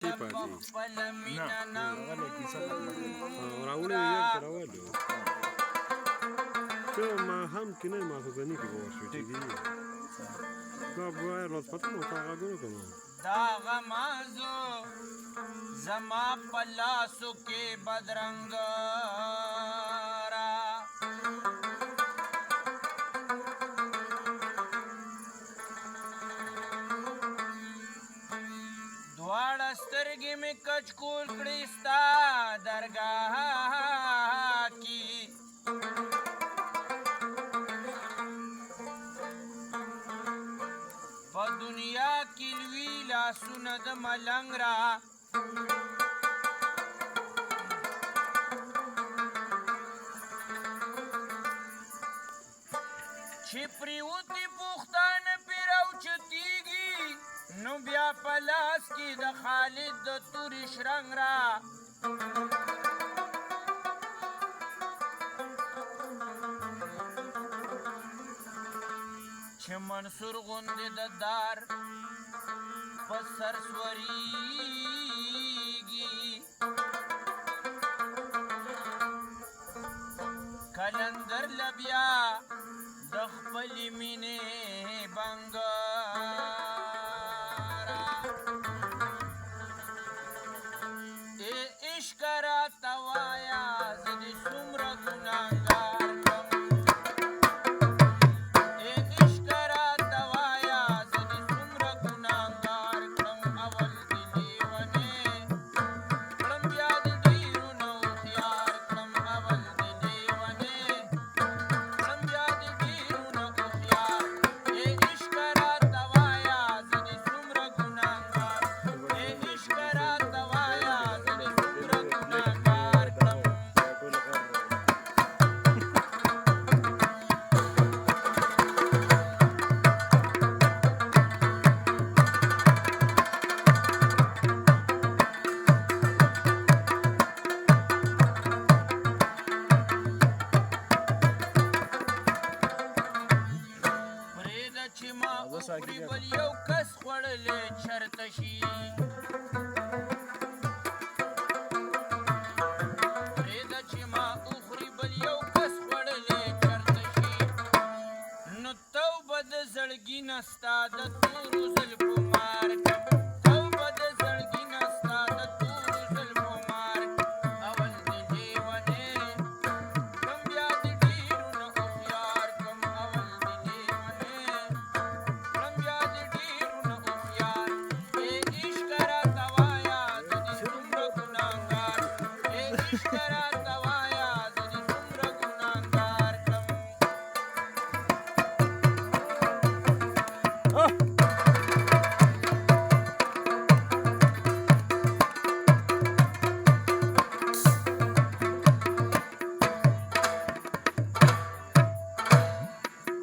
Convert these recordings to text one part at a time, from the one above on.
کې پاتې راوړی یو راوړی ته ما هم کې نه ما خو غني کې ورشو چې دی کا وای روز پته نو تا غوړو کوم دا غمازو زما پلاسو کې بدرنګ را دواړه سترګې مې کچکول کړې ستا درګاه کې په دنیا کې لوی لاسونه د ملنګ را چې پریوتي پوښتنه پې راوچتېږي نو بیا په لاس کې د خالد د تورې شرنګ را چې منصور غوندې د دار په سر سورېږي کلندر له بیا د خپلې مینې بنګاره ای عشق راته وایه زه دې څومره ګناهګار بل یو کس خوړلی چرته شي پرېږده چې ما وخوري بل یو کس خوړلی چرته شي نو توبه د زړګي نه ستا د تورو زلفو مار توبه د زړګي نه ستا د تورو زلفو مار اول د لیونې کم بیا د ډېرو نه هوښیار کم اول د لیونې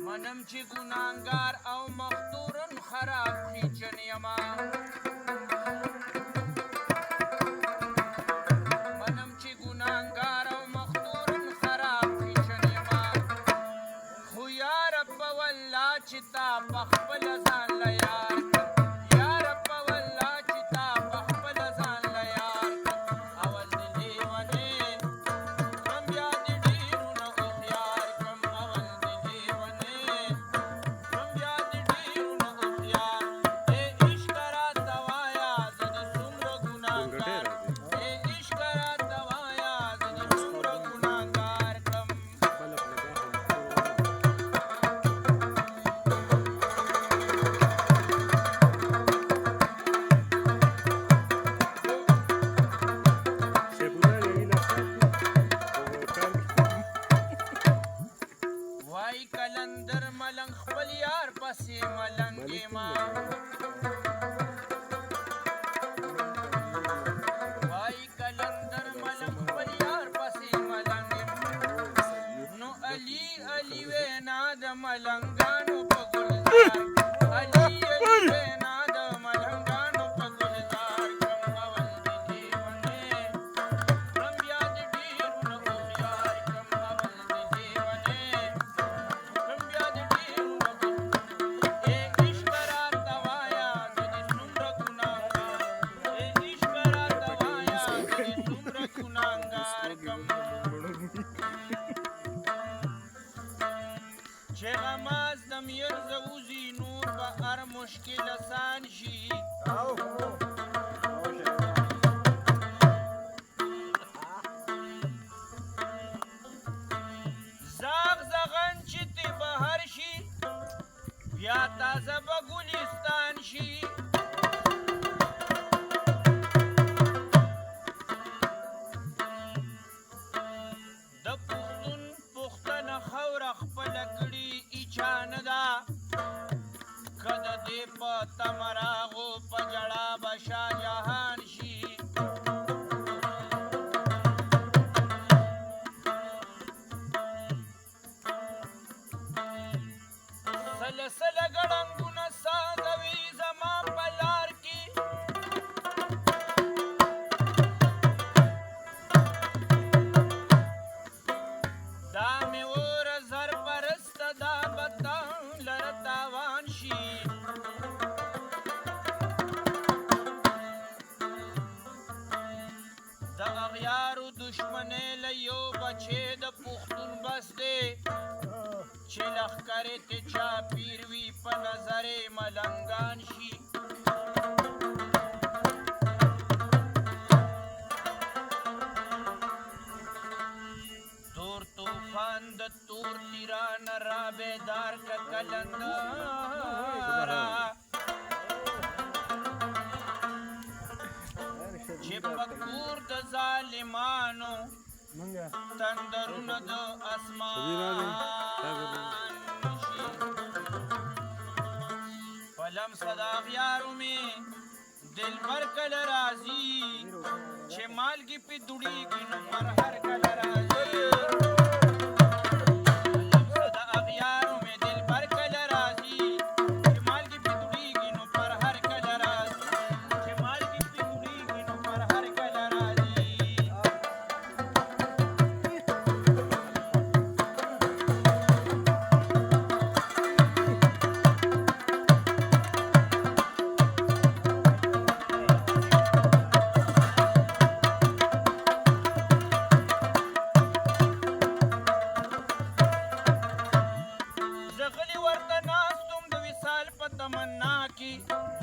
منم چې ګناهګار او مختورن خراب خیچن یما منم چې ګناهګار او مختورن خراب خیچن یما خو یا رب والله چې تا په خپل ځان له یار یا رب والله چې تا په خپل ځان له یار اول د لیونې کم بیا د ډېرو نه هوښیار کم اول د لیونې کم بیا د ډېرو نه هوښیار ای عشق راته وایه زه دې څومره ګناهګار ای عشق راته وایه زه دې څومره ګناهګار کړم وای کلندر ملنګ خپل یار پسې ملنګې ما وای کلندر ملنګ خپل یار پسې ملنګې نو علي علي وینا د ملنګانو په ګلزار علي علي وینا د ملنګانو په ګلزار کم اول د لیونې کم بیا د ډېرو نه هوښیار کم اول د لیونې کم بیا د ډېرو نه ای عشق راته وایه زه دې څومره ګناهګار ای عشق کې لسان شي زاغ زغن چې تی بهر شي بیا تازه به ګلستان شي د پښتون پښتنه خاوره خپله کړي ایچا نه ده که د دې په تمه راغو په ژړا به شاه جهان شي سله سله ګړنګونه سازوي زما په لار کې دا مې اور زر پرسته دا بتان لره تاوان شي د اغیارو دشمنۍ له یو بچې د پښتون بس دی چې لښکرې ته چا پیر وي په نظر یې ملنګان شي تور طوفان د تور تیران را بیدار که کلنداره چې په کور د ظالمانو تندرونه د اسمان شي پلم صدا غیارو می دلبر کله راځي چې مالګي پې دوړېږي نو پر هر کله راځي پلم صدا غیارو می دلبر کله راځي چې مالګي پې دوړېږي نو پر هر کله راځي چې مالګي پې دوړېږي نو پر هر کله راځي زغلی ورته ناستم د وصال په تمنا کې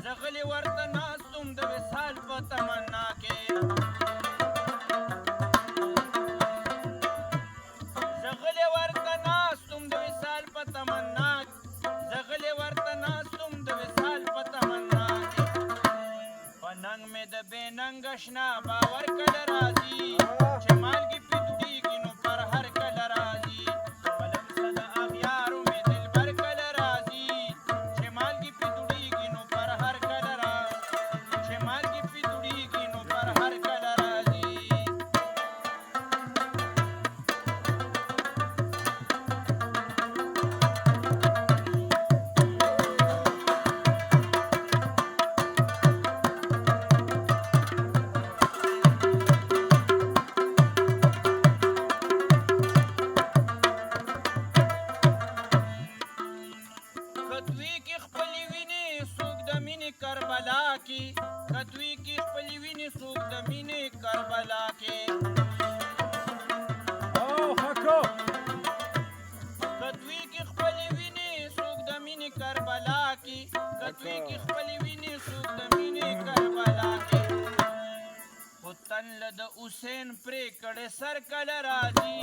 زغلی ورته ناستم د وصال په تمنا زغلی ورته ناستم د وصال په تمنا کې په ننګ مې د بې ننګ اشنا باور کله راځي چې مالګي پې دوړېږي نو پر هر کله راځي پلم صدا اغیارو مې دلبر کله راځي چې مالګي پې دوړېږي نو پر هر کله راځي چې مالګي پې دوړېږي نو پر هر کله راځي کتوی کی خپلی ویني څوک د مینې کربلا کې کتوی کی خپلی ویني څوک د مینې کربلا کې کتوی کی خپلی ویني څوک د مینې کربلا کې کتوی کی خپلی ویني څوک د مینې کربلا کې خو تن له د حسین پرې کړې سر کله راځي